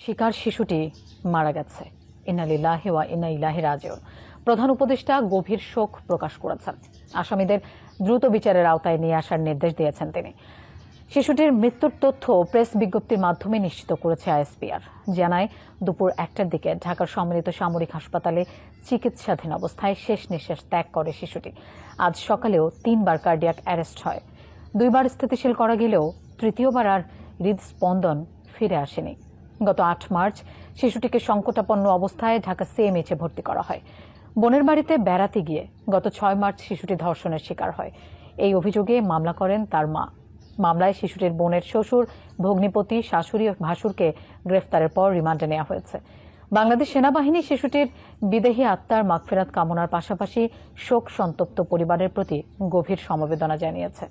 শিকার শিশুটি মারা গেছে। ইন্না লিল্লাহি ওয়া ইন্না ইলাইহি রাজিউন। প্রধান উপদেষ্টা গভীর শোক প্রকাশ করেছেন। আসামিদের দ্রুত বিচারের আওতায় নিয়ে আসার নির্দেশ দিয়েছেন তিনি। শিশুটির মৃত্যুর তথ্য প্রেস বিজ্ঞপ্তির মাধ্যমে নিশ্চিত করেছে আইএসপিআর। জানায়, দুপুর 1টার দিকে ঢাকার সম্মিলিত সামরিক হাসপাতালে চিকিৎসাধীন অবস্থায় শেষ নিঃশ্বাস ত্যাগ করে শিশুটি। আজ সকালেও 3বার কার্ডিয়াক অ্যারেস্ট হয়। 2বার স্থিতিশীল করা গেলেও তৃতীয়বার আর হৃদস্পন্দন ফিরে আসেনি। গত 8 মার্চ শিশুটিকে সংকটাপন্ন অবস্থায় ঢাকা সিএমএইচে ভর্তি করা হয়। বোনের বাড়িতে বেড়াতে গিয়ে গত 6 মার্চ শিশুটি ধর্ষণের শিকার হয়। এই অভিযোগে মামলা করেন তার মা। মামলায় শিশুটির বোনের শ্বশুর, ভগ্নিপতি, শাশুড়ি ও ভাসুরকে গ্রেফতারের পর রিমান্ডে নেওয়া হয়েছে। বাংলাদেশ সেনাবাহিনী শিশুটির বিদেহী আত্মার মাগফিরাত কামনার পাশাপাশি শোক সন্তপ্ত পরিবারের প্রতি গভীর সমবেদনা জানিয়েছে।